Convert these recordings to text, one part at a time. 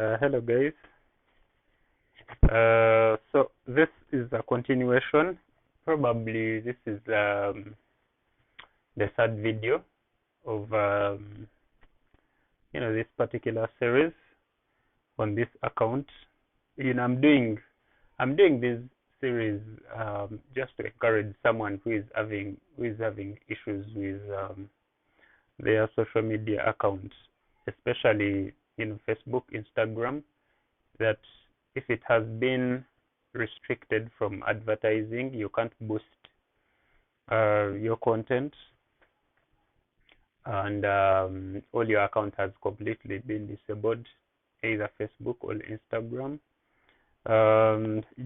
Hello guys. So this is a continuation. Probably this is the third video of this particular series on this account. I'm doing this series just to encourage someone who is having issues with their social media accounts, especially Facebook, Instagram, that if it has been restricted from advertising, you can't boost your content, and all your account has completely been disabled, either Facebook or Instagram.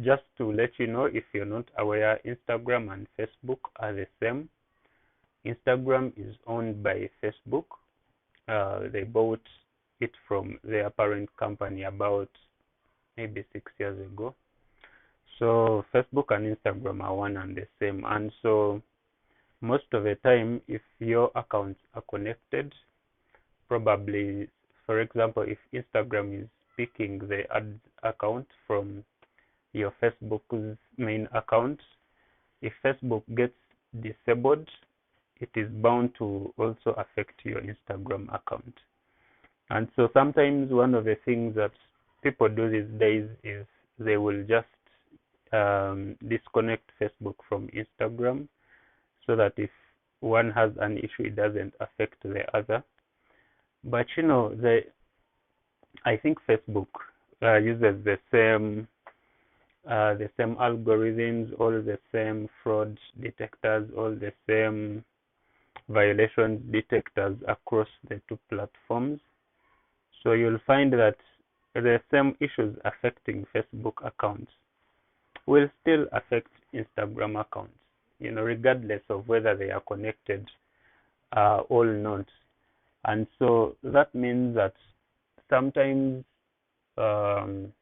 Just to let you know, if you're not aware, Instagram and Facebook are the same. Instagram is owned by Facebook. They bought it from their parent company about maybe 6 years ago. So Facebook and Instagram are one and the same. And so most of the time, if your accounts are connected, probably, for example, if Instagram is picking the ad account from your Facebook's main account, if Facebook gets disabled, it is bound to also affect your Instagram account. And so sometimes one of the things that people do these days is they will just disconnect Facebook from Instagram, so that if one has an issue, it doesn't affect the other. But I think Facebook uses the same algorithms, all the same fraud detectors, all the same violation detectors across the two platforms. So you'll find that the same issues affecting Facebook accounts will still affect Instagram accounts, regardless of whether they are connected or not. And so that means that sometimes your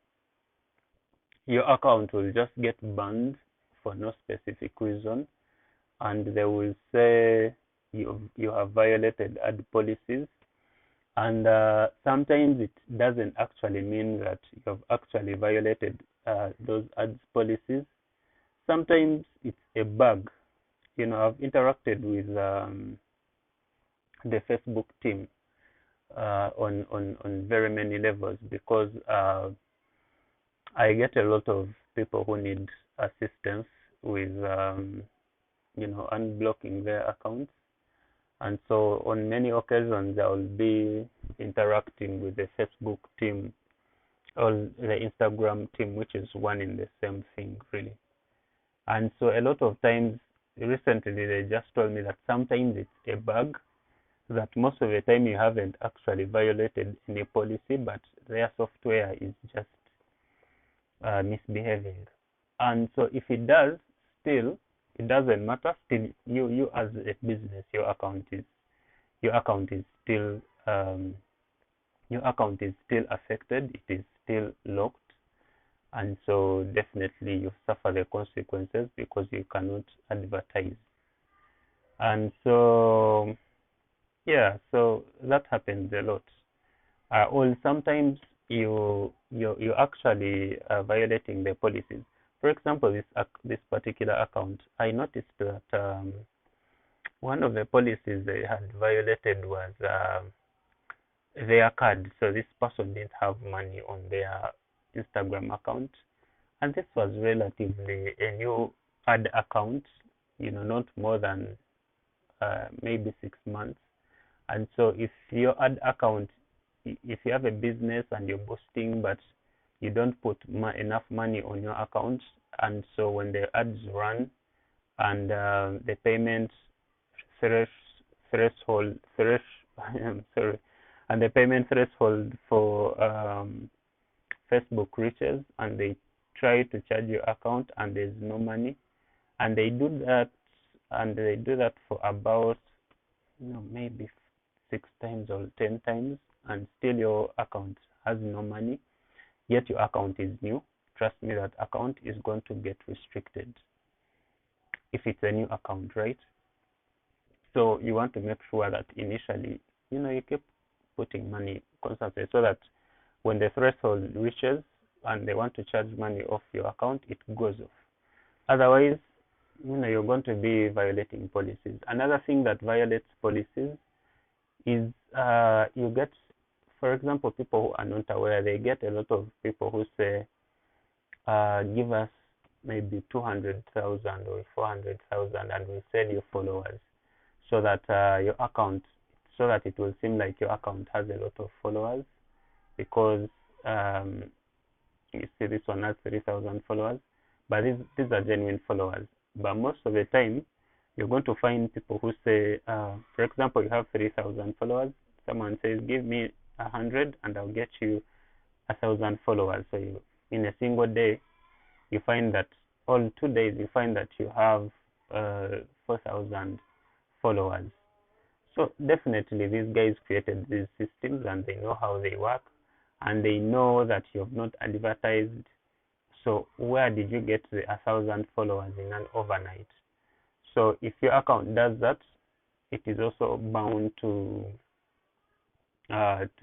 account will just get banned for no specific reason, and they will say you have violated ad policies. And sometimes it doesn't actually mean that you have actually violated those ads policies. Sometimes it's a bug. I've interacted with the Facebook team on very many levels, because I get a lot of people who need assistance with unblocking their accounts. And so on many occasions, I will be interacting with the Facebook team or the Instagram team, which is one in the same thing, really. And so a lot of times, recently, they just told me that sometimes it's a bug, that most of the time you haven't actually violated any policy, but their software is just misbehaving. And so if it does, still, it doesn't matter. Still, you as a business, your account is still affected. It is still locked, and so definitely you suffer the consequences because you cannot advertise. And so so that happens a lot. Or sometimes you actually violating the policies. For example, this particular account, I noticed that one of the policies they had violated was their card. So this person didn't have money on their Instagram account, and this was relatively a new ad account, not more than maybe 6 months. And so if your ad account, if you have a business and you're boosting, but you don't put enough money on your account, and so when the ads run and the payment threshold and the payment threshold for Facebook reaches, and they try to charge your account and there's no money, and they do that for about maybe 6 times or 10 times, and still your account has no money, yet your account is new. Trust me, that account is going to get restricted if it's a new account, right? So you want to make sure that initially, you keep putting money constantly, so that when the threshold reaches and they want to charge money off your account, it goes off. Otherwise, you're going to be violating policies. Another thing that violates policies is you get, for example, people who are not aware, they get a lot of people who say, give us maybe 200,000 or 400,000 and we'll sell you followers, so that your account, so that it will seem like your account has a lot of followers, because you see this one has 3,000 followers, but these are genuine followers. But most of the time, you're going to find people who say, for example, you have 3,000 followers. Someone says, give me 100 and I'll get you 1,000 followers. So in a single day, you find that all 2 days, you find that you have 4,000 followers. So definitely these guys created these systems and they know how they work, and they know that you have not advertised. So where did you get the 1,000 followers in an overnight? So if your account does that, it is also bound to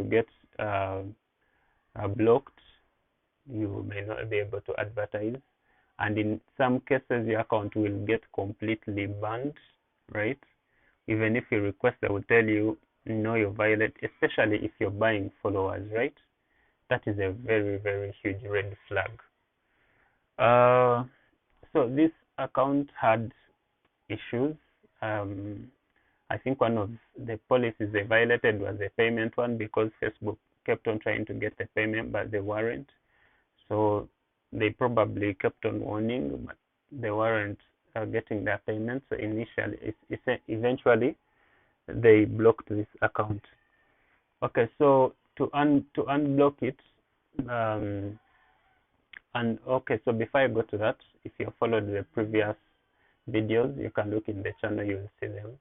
get blocked. You may not be able to advertise, and in some cases your account will get completely banned, right? Even if you request, they will tell you no, you violate, especially if you're buying followers, right? That is a very, very huge red flag. So this account had issues. I think one of the policies they violated was the payment one, because Facebook kept on trying to get the payment, but they weren't. So they probably kept on warning, but they weren't getting their payment. So eventually, they blocked this account. Okay, so to unblock it, and okay, so before I go to that, if you followed the previous videos, you can look in the channel, you will see them.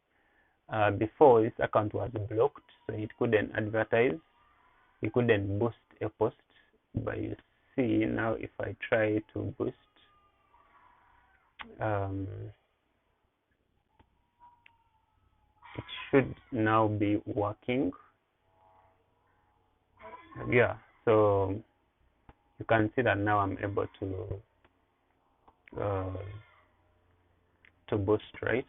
Before, this account was blocked, so it couldn't advertise, you couldn't boost a post. But you see now, if I try to boost, it should now be working. Yeah, so you can see that now I'm able to boost, right?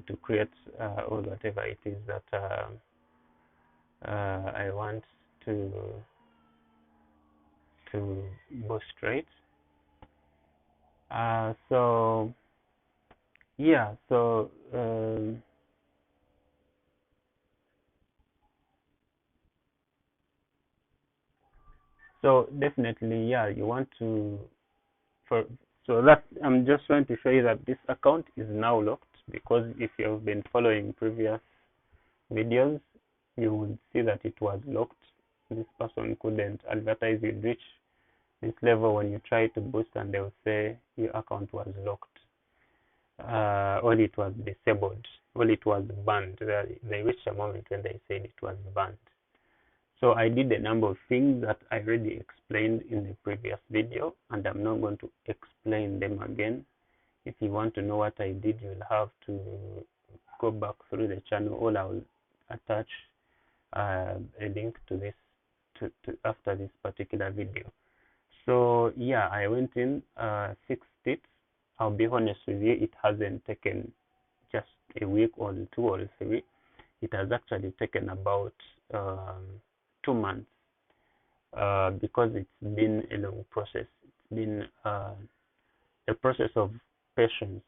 To create or whatever it is that I want to boost, right? So yeah, so so definitely, yeah, you want to, so that I'm just trying to show you that this account is now locked, because if you have been following previous videos, you would see that it was locked. This person couldn't advertise. You'd reach this level when you try to boost and they'll say your account was locked, or it was disabled, or it was banned. They reached a moment when they said it was banned. So I did a number of things that I already explained in the previous video, and I'm not going to explain them again. If you want to know what I did, you'll have to go back through the channel, or I'll attach a link to this after this particular video. So yeah, I went in, fixed it. I'll be honest with you, it hasn't taken just a week or 2 or 3. It has actually taken about 2 months, because it's been a long process. It's been a process of patience.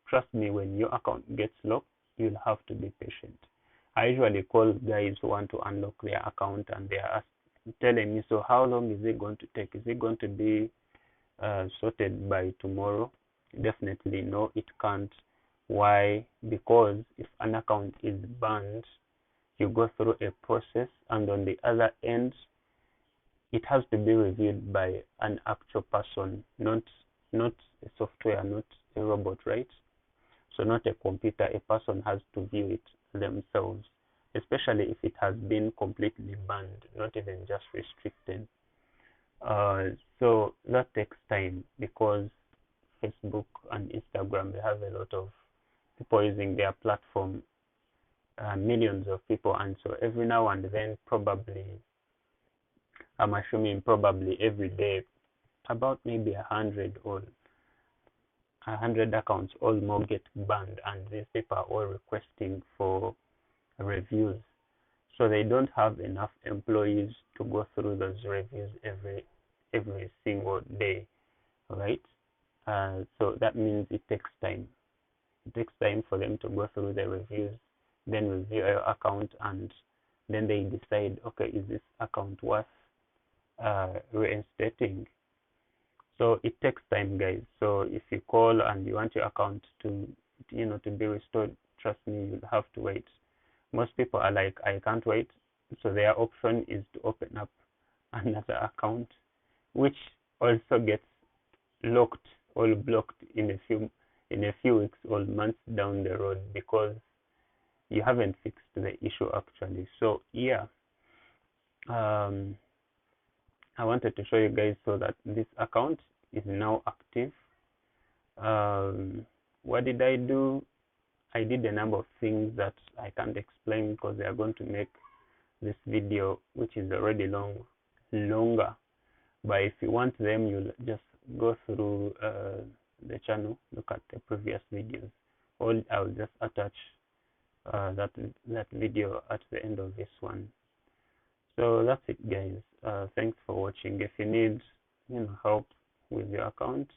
Trust me, when your account gets locked, you'll have to be patient. I usually call guys who want to unlock their account, and they are telling me, so how long is it going to take? Is it going to be sorted by tomorrow? Definitely no, it can't. Why? Because if an account is banned, you go through a process, and on the other end, it has to be reviewed by an actual person, not a software, not a robot, right? So not a computer. A person has to view it themselves, especially if it has been completely banned, not even just restricted. So that takes time, because Facebook and Instagram, they have a lot of people using their platform, millions of people, and so every now and then, probably I'm assuming probably every day about maybe 100 accounts all more get banned, and these people are all requesting for reviews. So they don't have enough employees to go through those reviews every single day, right? So that means it takes time. It takes time for them to go through the reviews, then review your account, and then they decide, okay, is this account worth reinstating? So it takes time, guys. So if you call and you want your account to to be restored, trust me, you'll have to wait. Most people are like, I can't wait. So their option is to open up another account, which also gets locked or blocked in a few weeks or months down the road, because you haven't fixed the issue actually. So yeah, um, I wanted to show you guys so that this account is now active. What did I do? I did a number of things that I can't explain because they are going to make this video, which is already longer. But if you want them, you'll just go through the channel, look at the previous videos, or I'll just attach that video at the end of this one. So that's it, guys. Thanks for watching. If you need help with your account,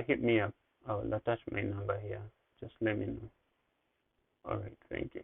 hit me up. I'll attach my number here. Just let me know. All right, thank you.